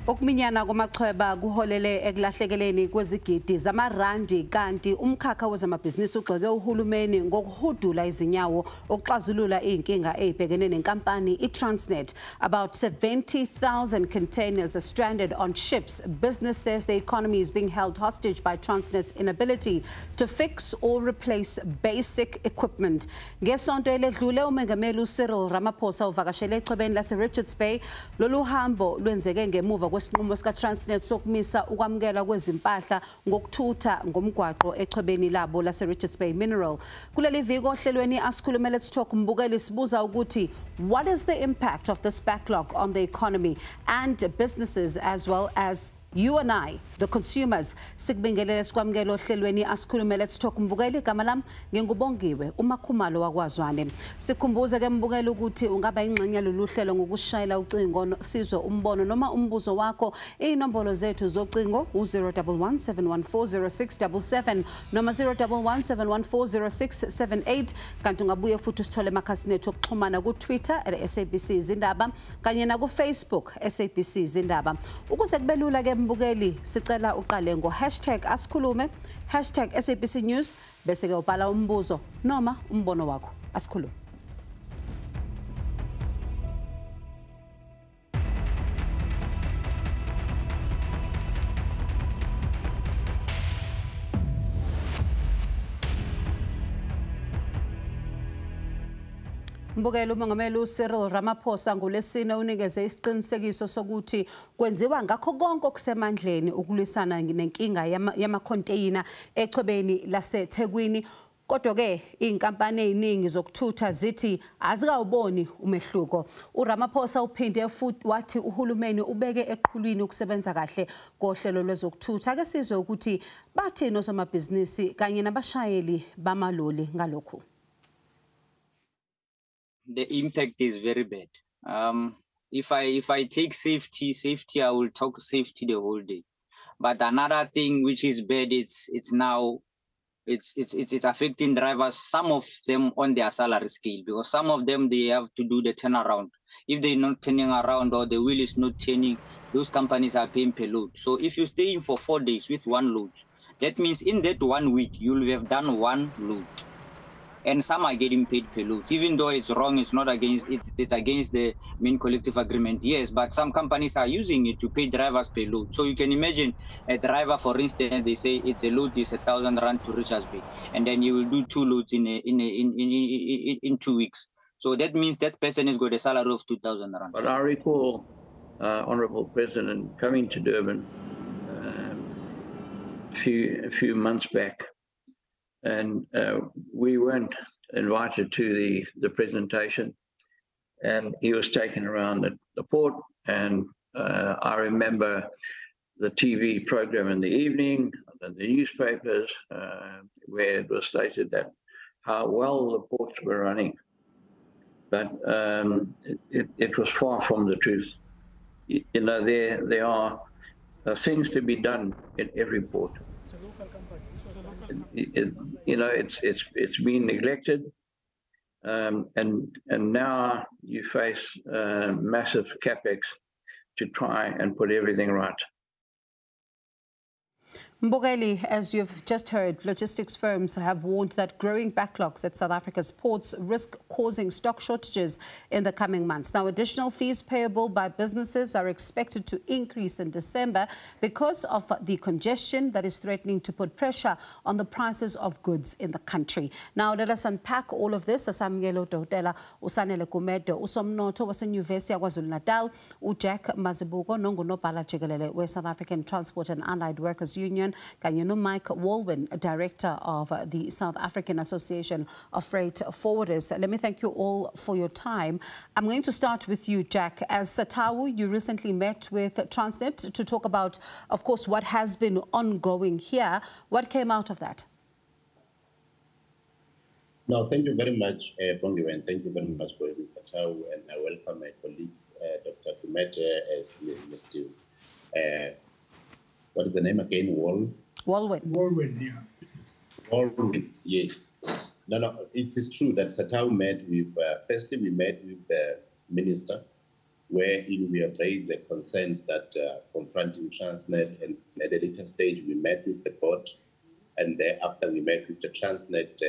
Ukuminyana kwamachweba kuholele ekulahlekeleni kwezigidi zamarandi kanti umkhakha wezamabhizinisi ugxeke uhulumeni ngokuhudula izinyawo ukuxazulula inkinga ezibhekene nenkampani iTransnet. About 70,000 containers are stranded on ships. Business says the economy is being held hostage by Transnet's inability to fix or replace basic equipment. Ngesonto eledlule umengameli uCyril Ramaphosa uvakashele echwebeni lase-Richards Bay. Lolu hambo lwenzeke ngemuva kwesinqumo sika-Transnet sokumisa ukwamukela kwezimpahla ngokuthutha ngomgwaqo echwebeni labo lase-Richards Bay Mineral. Kuleli viki ohlelweni Asikhulume Let's Talk mbukeli sibuza ukuthi what is the impact of this backlog on the economy and businesses as well as you and I, the consumers. Sikubingelele sikwamukela ohlelweni Asikhulume Let's Talk mbukeli igama lami ngingubongiwe umakhumalo wakwazwane. Sikhumbuze ke mbukeli ukuthi ungaba ingxenye lolu hlelo ngokushayela ucingo sizwe umbono noma umbuzo wakho. Inombolo zethu zocingo u-011 714 0677 noma 011 714 0678 kanti ungabuye futhi usithole emakhasini ethu okuxhumana ku-Twitter @SABC Izindaba kanye na ku-Facebook SABC Izindaba. Ukuze kube lula ke mbukeli sicela uqale ngo#Asikhulume #SABC News bese ke ubhala umbuzo noma umbono wakho. Asikhulume. Mbukelo umongameli uCyril Ramaphosa ngolesine unikeze isiqinisekiso sokuthi kwenziwa ngakho konke okusemandleni ukulwisana nenkinga yamacontainer echwebeni laseThekwini. Kodwa ke inkampani eziningi zokuthutha zithi azikawuboni umehluko. uRamaphosa uphinde futhi wathi uhulumeni ubeke eqhulwini ukusebenza kahle kohlelo lwezokuthutha. Ake sizwe ukuthi bathi nosomabhizinisi kanye nabashayeli bamaloli ngalokho. The impact is very bad. If I take safety, I will talk safety the whole day. But another thing which is bad, it's affecting drivers. Some of them on their salary scale, because some of them they have to do the turnaround. If they're not turning around or the wheel is not turning, those companies are paying per load. So if you stay in for 4 days with one load, that means in that 1 week you will have done one load. And some are getting paid per load, even though it's wrong. It's not against it's against the main collective agreement. Yes, but some companies are using it to pay drivers per load. So you can imagine a driver, for instance, they say it's a load is 1,000 rand to Richards Bay, and then you will do 2 loads in 2 weeks. So that means that person has got a salary of 2,000 rand. But I recall, Honourable President, coming to Durban a few months back. And we weren't invited to the presentation, and he was taken around the port. And I remember the TV program in the evening, and the newspapers, where it was stated that how well the ports were running. But it was far from the truth. You know, there are things to be done in every port. You know, it's been neglected, and now you face massive capex to try and put everything right. Mbogeli, as you've just heard, logistics firms have warned that growing backlogs at South Africa's ports risk causing stock shortages in the coming months. Now, additional fees payable by businesses are expected to increase in December because of the congestion that is threatening to put pressure on the prices of goods in the country. Now, let us unpack all of this. Asamngelo Dotela, Usanele Kumedo, Usomnoto was in University of KwaZulu-Natal, Jack Mazibuko, Nongonopala Jigalele, where South African Transport and Allied Workers Union, Kanyano Mike Walwyn, Director of the South African Association of Freight Forwarders. Let me thank you all for your time. I'm going to start with you, Jack. As Satawu, you recently met with Transnet to talk about, of course, what has been ongoing here. What came out of that? No, thank you very much, Bongiwe, and thank you very much for Mr. Tau, and I welcome my colleagues, Dr. Kumete, as Mr. What is the name again? Walwyn, yeah. Walwyn, yes. No, it is true that Satau met with, firstly we met with the minister wherein we have raised the concerns that confronting Transnet, and at a later stage we met with the board, and thereafter we met with the Transnet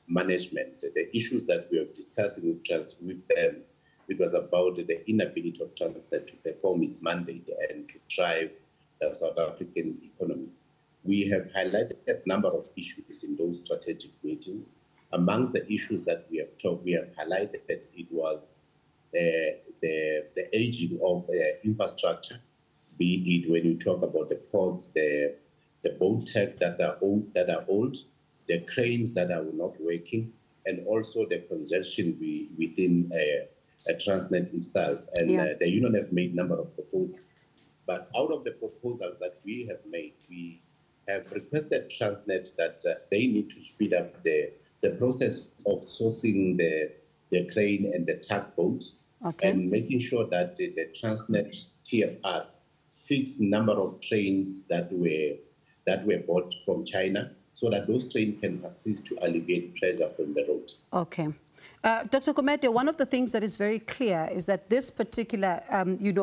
management. The issues that we were discussing with them, it was about the inability of Transnet to perform its mandate and to drive the South African economy. We have highlighted a number of issues in those strategic meetings. Amongst the issues that we have highlighted, it was the aging of infrastructure, be it when you talk about the ports, the boat tech that are old, the cranes that are not working, and also the congestion within Transnet itself. And the union have made a number of proposals. But out of the proposals that we have made, we have requested Transnet that they need to speed up the process of sourcing the crane and the tugboats, and making sure that the Transnet TFR fix number of trains that were bought from China, so that those trains can assist to alleviate pressure from the road. Okay. Dr. Kumete, one of the things that is very clear is that this particular,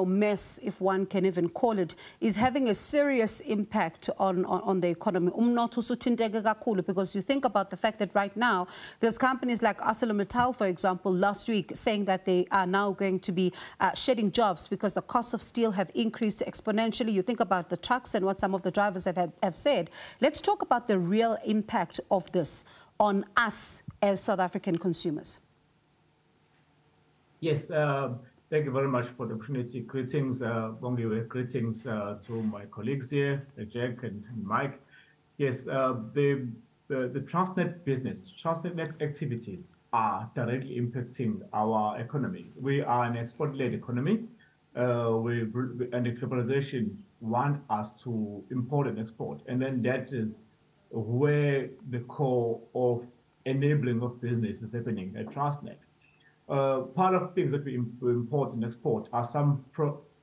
mess, if one can even call it, is having a serious impact on the economy. Because you think about the fact that right now, there's companies like Asikhulume, for example, last week, saying that they are now going to be shedding jobs because the cost of steel have increased exponentially. You think about the trucks and what some of the drivers have said. Let's talk about the real impact of this on us as South African consumers. Yes, thank you very much for the opportunity. Greetings, Bongiwe, greetings to my colleagues here, Jack and Mike. Yes, the Transnet business, Transnet's activities are directly impacting our economy. We are an export-led economy, and the globalization want us to import and export, and then that is where the core of enabling of business is happening at Transnet. Part of things that we import and export are some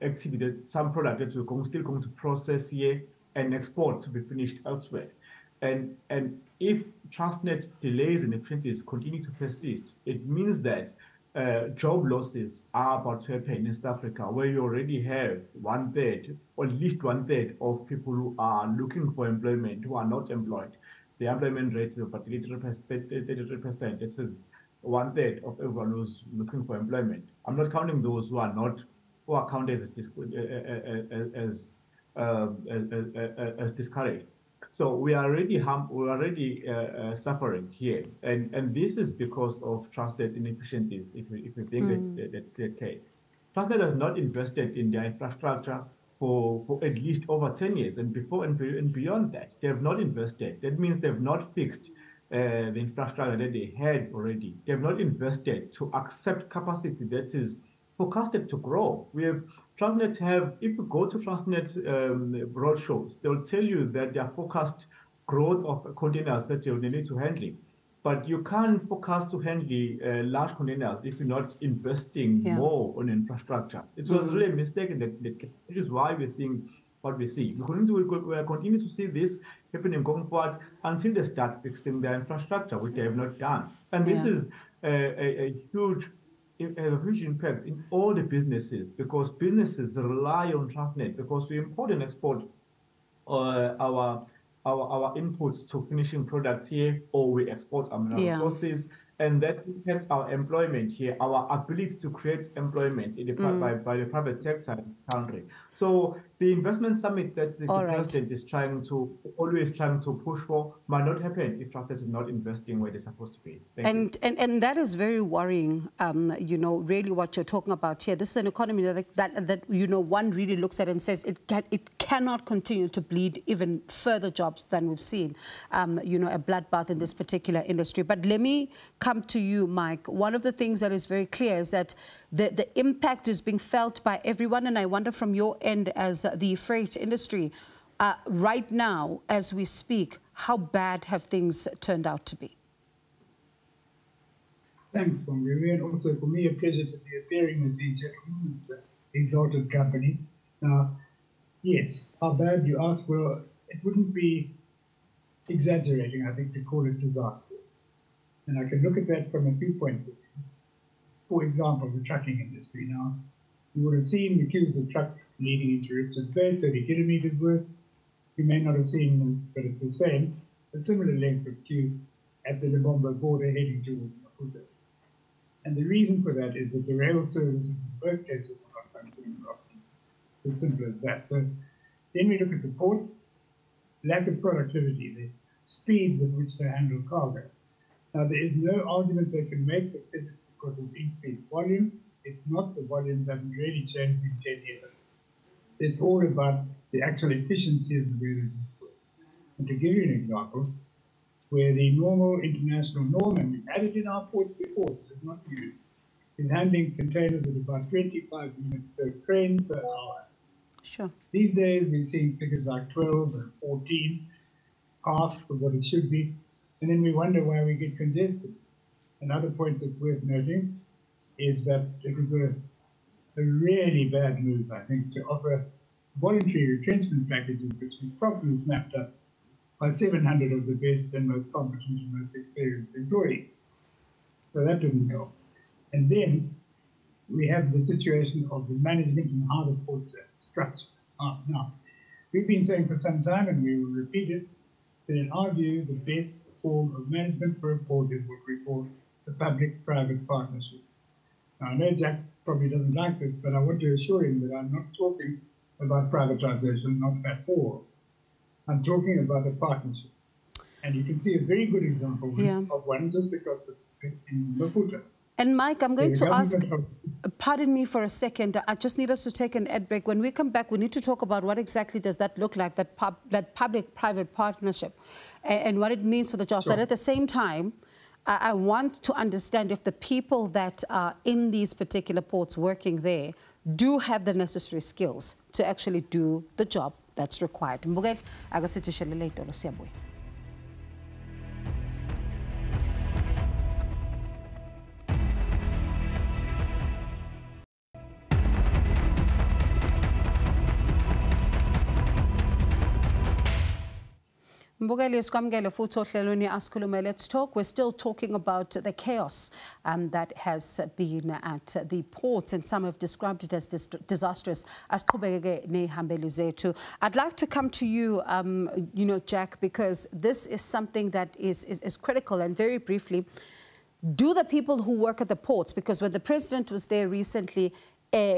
activity, some product that we're still going to process here and export to be finished elsewhere. And if Transnet's delays in activities continue to persist, it means that job losses are about to happen in South Africa, where you already have 1/3, or at least 1/3 of people who are looking for employment, who are not employed. The employment rate is about 33%. This is 1/3 of everyone who's looking for employment. I'm not counting those who are counted as discouraged. So we are already suffering here, and this is because of Transnet's inefficiencies. If we think that case, Transnet has not invested in their infrastructure for at least over 10 years, and beyond that, they have not invested. That means they have not fixed the infrastructure that they had already. They have not invested to accept capacity that is forecasted to grow. Transnet have, if you go to Transnet roadshows, they'll tell you that their forecast growth of containers that they need to handle. But you can't forecast to handle large containers if you're not investing more on infrastructure. It was really a mistake in that case, which is why we're seeing what we see. We continue to see this happening going forward until they start fixing their infrastructure, which they have not done. And this is a huge impact in all the businesses, because businesses rely on Transnet, because we import and export our inputs to finishing products here, or we export our resources, and that impacts our employment here, our ability to create employment in by the private sector in this country. So the investment summit that the president is always trying to push for might not happen if Transnet is not investing where they're supposed to be. And that is very worrying. Really what you're talking about here. This is an economy that one really looks at and says it cannot continue to bleed even further jobs than we've seen. A bloodbath in this particular industry. But let me come to you, Mike. One of the things that is very clear is that the impact is being felt by everyone, and I wonder from your end as the freight industry, right now, as we speak, how bad have things turned out to be? Thanks, Bongiwe, and also for me a pleasure to be appearing with the gentleman. It's an exalted company. Now, yes, how bad you ask? Well, it wouldn't be exaggerating, I think, to call it disastrous. And I can look at that from a few points of view. For example, the trucking industry. Now, You would have seen the queues of trucks leading into Richards Bay, 30 kilometers worth. You may not have seen them, but it's the same, a similar length of queue at the Lebombo border heading towards Maputo. And the reason for that is that the rail services in both cases are not functioning properly. As simple as that. So then we look at the ports, lack of productivity, the speed with which they handle cargo. Now, there is no argument they can make that this is because of increased volume. It's not. The volumes haven't really changed in 10 years. It's all about the actual efficiency of the way they work. And to give you an example, where the normal international norm, and we've had it in our ports before, this is not new, is handling containers at about 25 units per crane per hour. Sure. These days, we're seeing figures like 12 and 14, half of what it should be, and then we wonder why we get congested. Another point that's worth noting is that it was a really bad move, I think, to offer voluntary retrenchment packages, which we properly snapped up by 700 of the best and most competent and most experienced employees. So that didn't help. And then we have the situation of the management and how the ports are structured. Now, we've been saying for some time, and we will repeat it, that in our view, the best form of management for a port is what we call the public-private partnership. Now, I know Jack probably doesn't like this, but I want to assure him that I'm not talking about privatization, not at all. I'm talking about a partnership. And you can see a very good example of one just across in Maputo. And Mike, I'm going to ask, pardon me for a second, I just need us to take an ad break. When we come back, we need to talk about what exactly does that look like, that public-private partnership, and what it means for the jobs. Sure. But at the same time, I want to understand if the people that are in these particular ports working there do have the necessary skills to actually do the job that's required. Mbugeli, akasithishelele itolo siyabuya. Mbugeli sikwamukele futhi ohlelweni Asikhulume. Let's talk. We're still talking about the chaos that has been at the ports, and some have described it as disastrous. Asiqhubekeke nehambeli zethu. I'd like to come to you, Jack, because this is something that is critical. And very briefly, do the people who work at the ports, because when the president was there recently,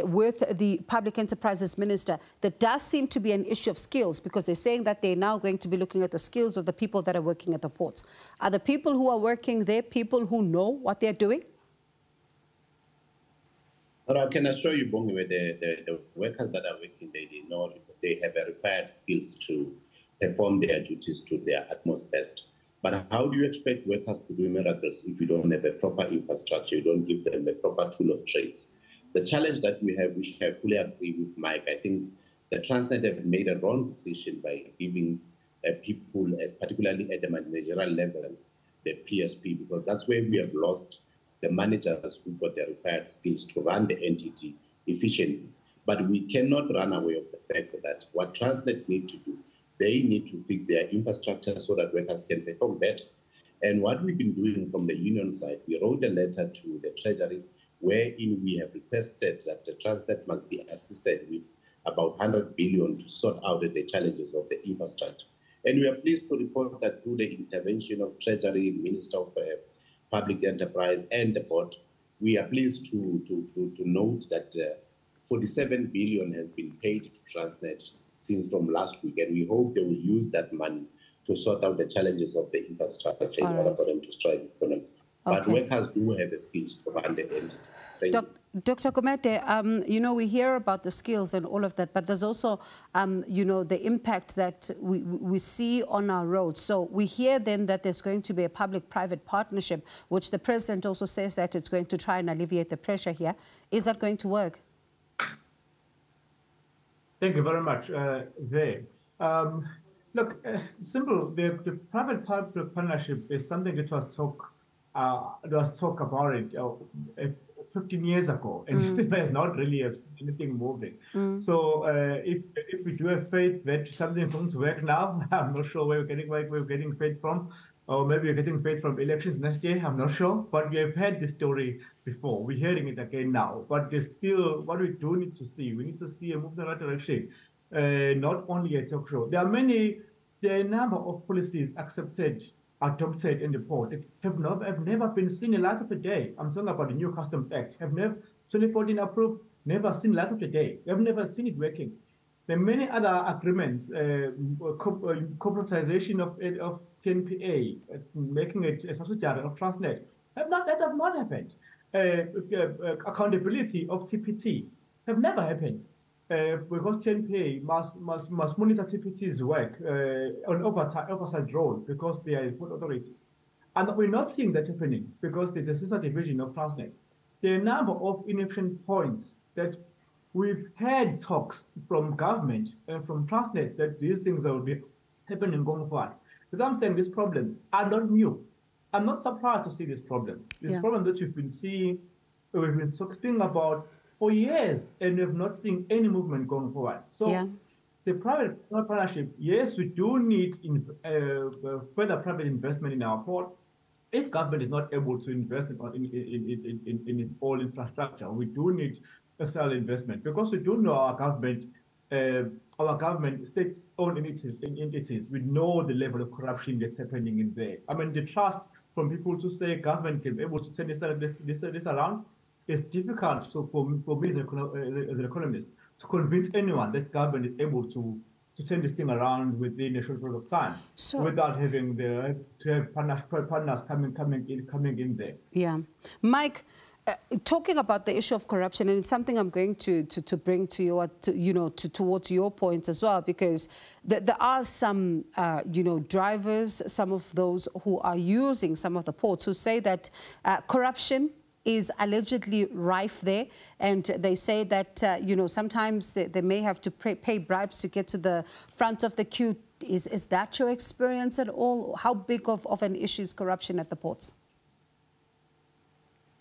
with the Public Enterprises Minister, there does seem to be an issue of skills, because they're saying that they're now going to be looking at the skills of the people that are working at the ports. Are the people who are working there people who know what they're doing? But I can assure you, Bongi, the workers that are working there, they know they have a required skills to perform their duties to their utmost best. But how do you expect workers to do miracles if you don't have a proper infrastructure, you don't give them a proper tool of trades? The challenge that we have, which I fully agree with Mike, I think the Transnet have made a wrong decision by giving people, particularly at the managerial level, the PSP, because that's where we have lost the managers who got the required skills to run the entity efficiently. But we cannot run away of the fact that what Transnet need to do, they need to fix their infrastructure so that workers can perform better. And what we've been doing from the union side, we wrote a letter to the Treasury wherein we have requested that the Transnet must be assisted with about 100 billion to sort out the challenges of the infrastructure. And we are pleased to report that through the intervention of Treasury, Minister of Public Enterprise and the board, we are pleased to note that 47 billion has been paid to Transnet since from last week, and we hope they will use that money to sort out the challenges of the infrastructure in order for them to strive economically. But workers do have the skills to run the entity. Dr. Komete, we hear about the skills and all of that, but there's also, the impact that we see on our roads. So we hear then that there's going to be a public-private partnership, which the president also says that it's going to try and alleviate the pressure here. Is that going to work? Thank you very much. Look, simple. The private-public partnership is something that was talk about it 15 years ago, and still there's not really anything moving. So if we do have faith that something is going to work now, I'm not sure where we're getting faith from. or maybe we're getting paid from elections next year, I'm not sure. But we have heard this story before. We're hearing it again now. But there's still, what we do need to see, we need to see a move in the right direction, not only a talk show. There are a number of policies adopted in the port that have never been seen in light of the day. I'm talking about the new Customs Act, have never, 2014 approved, never seen light of the day. We have never seen it working. There are many other agreements, corporatization of TNPA, making it a subsidiary of Transnet, that have not happened. Accountability of TPT have never happened. Because TNPA must monitor TPT's work on oversight role because they are a port authority. And we're not seeing that happening because there's a sister division of Transnet. There are a number of inefficient points that we've had talks from government and from Transnet that these things will be happening going forward. Because I'm saying these problems are not new. I'm not surprised to see these problems. These problems that you've been seeing, we've been talking about for years, and we have not seen any movement going forward. So the private partnership, yes, we do need further private investment in our port. If government is not able to invest in its own infrastructure, we do need external investment because we do know our government, state-owned entities, we know the level of corruption that's happening in there. I mean, the trust from people to say government can be able to turn this around is difficult. So for me as an economist, to convince anyone that government is able to turn this thing around within a short period of time, without having to have partners coming in there. Yeah, Mike. Talking about the issue of corruption, and it's something I'm going to bring to you, towards your point as well, because there are some, drivers, some of those who are using some of the ports who say that corruption is allegedly rife there, and they say that, sometimes they may have to pay bribes to get to the front of the queue. Is that your experience at all? How big of an issue is corruption at the ports?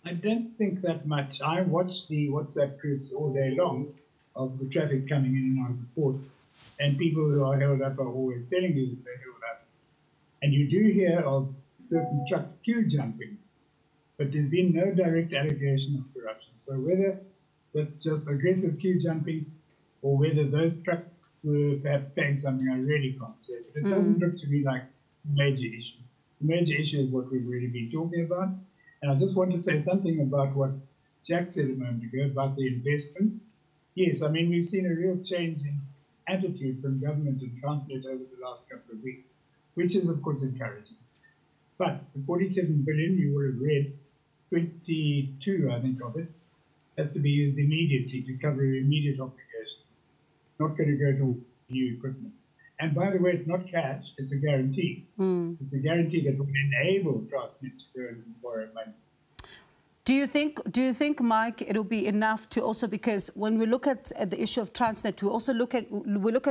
I don't think that much. I watch the WhatsApp groups all day long of the traffic coming in and out of the port, and people who are held up are always telling you that they're held up. And you do hear of certain trucks queue jumping, but there's been no direct allegation of corruption. So whether that's just aggressive queue jumping or whether those trucks were perhaps paying something, I really can't say. But it doesn't look to me like a major issue. The major issue is what we've really been talking about. And I just want to say something about what Jack said a moment ago about the investment. Yes, I mean, we've seen a real change in attitude from government and Transnet over the last couple of weeks, which is, of course, encouraging. But the 47 billion, you will have read, 22, I think, of it, has to be used immediately to cover immediate obligations. Not going to go to new equipment. And by the way, it's not cash, it's a guarantee. It's a guarantee that will enable Transnet to go and borrow money. Do you think, Mike, it'll be enough to also, because when we look at the issue of Transnet, we also look at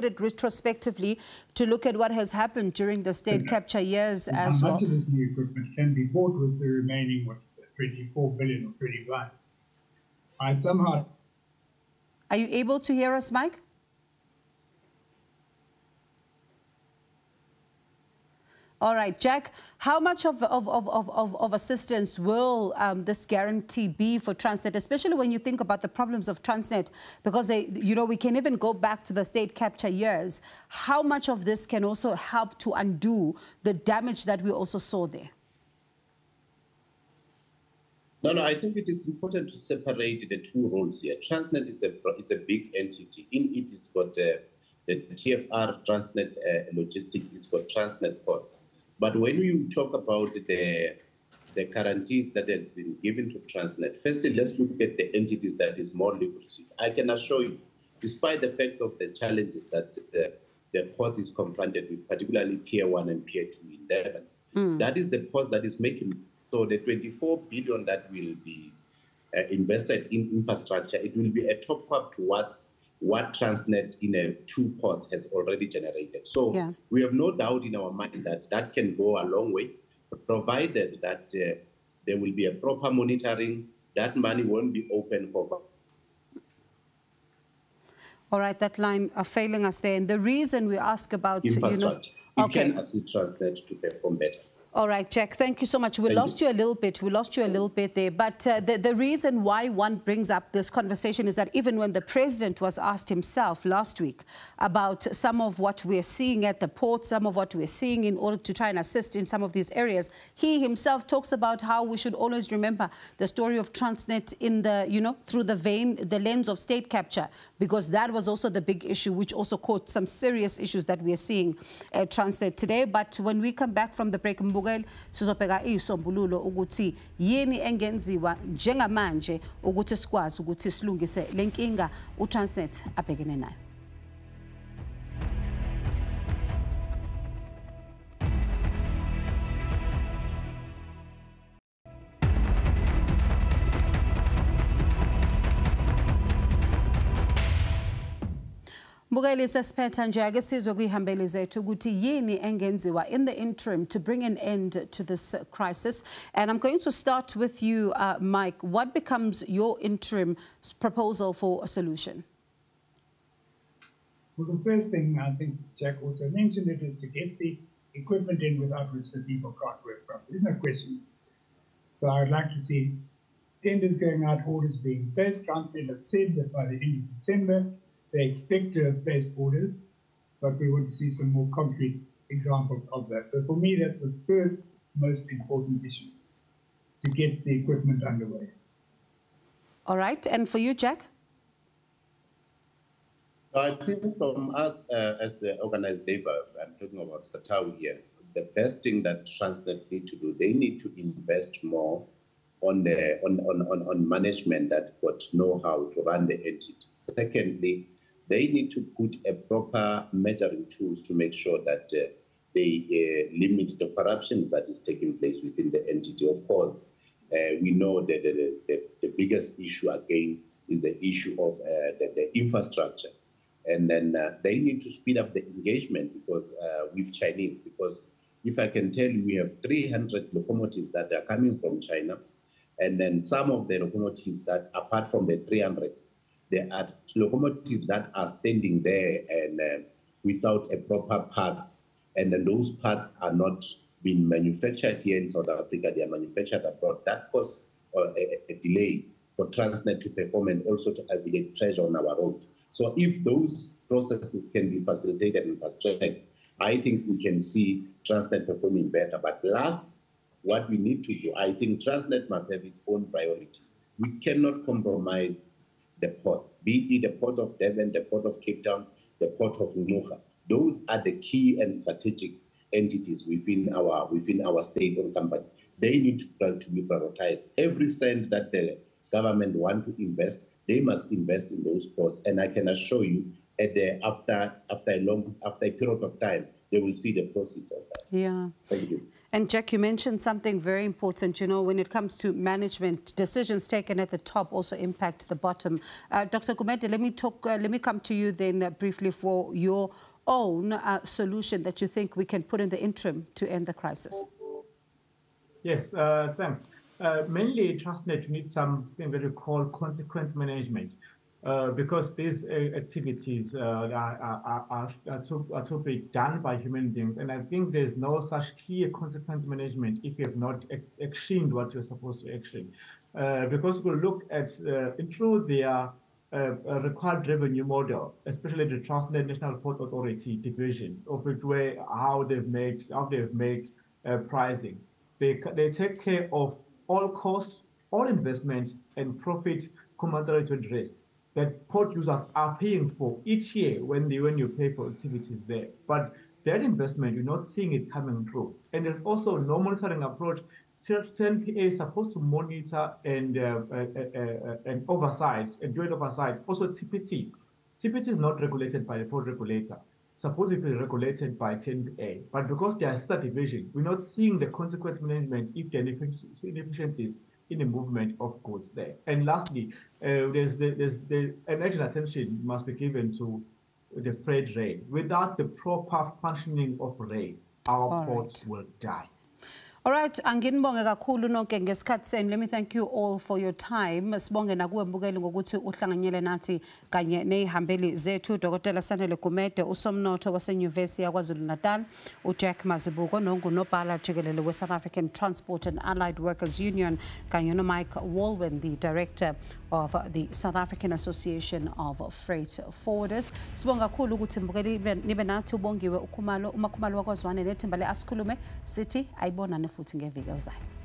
it retrospectively to look at what has happened during the state capture years as well. Much of this new equipment can be bought with the remaining, 24 billion or 25. I somehow... Are you able to hear us, Mike? All right, Jack, how much of assistance will this guarantee be for Transnet, especially when you think about the problems of Transnet? Because we can even go back to the state capture years. How much of this can also help to undo the damage that we also saw there? No, I think it is important to separate the two roles here. Transnet is a big entity. In it, it's got the TFR, Transnet Logistics, it's got Transnet Ports. But when you talk about the guarantees that have been given to Transnet, firstly, let's look at the entities that is more lucrative. I can assure you, despite the fact of the challenges that the port is confronted with, particularly Pier 1 and Pier 2 in Durban, that is the port that is making. So the 24 billion that will be invested in infrastructure, it will be a top-up to what Transnet in 2 ports has already generated. So we have no doubt in our mind that that can go a long way, provided that there will be a proper monitoring. That money won't be open for... All right, that line are failing us there. And the reason we ask about... infrastructure. It can assist Transnet to perform better. All right, Jack, thank you so much. We lost you a little bit. We lost you a little bit there. But the reason why one brings up this conversation is that even when the president was asked himself last week about some of what we're seeing at the port, some of what we're seeing in order to try and assist in some of these areas, he himself talks about how we should always remember the story of Transnet in the, through the lens of state capture, because that was also the big issue, which also caused some serious issues that we are seeing at Transnet today. But when we come back from the break, sizobheka isombululo ukuthi yini engenziwa njengamanje ukuthi sikwazi ukuthi silungise lenkinga uTransnet abhekene nayo. Mbukeli sesiphetha nje ake sizwe kuyihambeli zethu ukuthi yini engenziwa in the interim to bring an end to this crisis. And I'm going to start with you, Mike. What becomes your interim proposal for a solution? Well, the first thing I think Jack also mentioned it is to get the equipment in without which the people can't work properly. There's no question. So I would like to see tenders going out, orders being placed. Transnet have said that by the end of December, they expect to have placed orders, but we want to see some more concrete examples of that. So for me, that's the first most important issue, to get the equipment underway. All right. And for you, Jack? I think from us as the organized labor, I'm talking about SATAW here, the best thing that Transnet need to do, they need to invest more on management that got know-how to run the entity. Secondly, they need to put a proper measuring tools to make sure that they limit the corruptions that is taking place within the entity. Of course, we know that the biggest issue again is the issue of the infrastructure. And then they need to speed up the engagement because with Chinese, because if I can tell you, we have 300 locomotives that are coming from China, and then some of the locomotives that, apart from the 300, there are locomotives that are standing there and without a proper parts, and then those parts are not being manufactured here in South Africa, they are manufactured abroad. That causes a delay for Transnet to perform and also to alleviate pressure on our road. So if those processes can be facilitated and fast-tracked, I think we can see Transnet performing better. But last, what we need to do, I think Transnet must have its own priority. We cannot compromise the ports, be it the port of Durban, the port of Cape Town, the port of Ngqura. Those are the key and strategic entities within our state-owned company. They need to be prioritized. Every cent that the government wants to invest, they must invest in those ports. And I can assure you, after a period of time, they will see the proceeds of that. Yeah. Thank you. And Jack, you mentioned something very important, when it comes to management, decisions taken at the top also impact the bottom. Dr. Gumede, let me come to you then briefly for your own solution that you think we can put in the interim to end the crisis. Yes, thanks. Mainly Transnet needs something that we call consequence management. Because these activities are to be done by human beings. And I think there's no such clear consequence management if you have not actioned what you're supposed to action. Because we'll look at, through their required revenue model, especially the Transnet National Port Authority division, of which way how they've made pricing. They take care of all costs, all investments, and profit commensurate with risk that port users are paying for each year when you pay for activities there. But that investment, you're not seeing it coming through. And there's also no monitoring approach. TNPA is supposed to monitor and oversight, and joint oversight. Also TPT. TPT is not regulated by the port regulator. Supposedly regulated by TNPA. But because they are sister division, we're not seeing the consequence management if there are inefficiencies in the movement of goods there. And lastly, there's urgent attention must be given to the freight rail. Without the proper functioning of rail, our ports will die. All right, anginibonge kakhulu nonke ngesikhathi senu. Let me thank you all for your time. Sibonge nakuwe mbukeli ngokuthi uhlanganyele nathi kanye nezihambeli zethu. Dr. Sanele Gumede, usomnotho waseNyuvesi yaKwaZulu-Natal, uJack Mazibuko nongunobhala jikelele we-South African Transport and Allied Workers Union, kanye noMike Walwen, the director of the South African Association of Freight Forwarders. Sibonga kakhulu ukuthi mbukeli nibe nathi ubongiwe umakhumalo wakwaZwane nethimba le Asikhulume sithi ayibonane futhi ngeviki elizayo.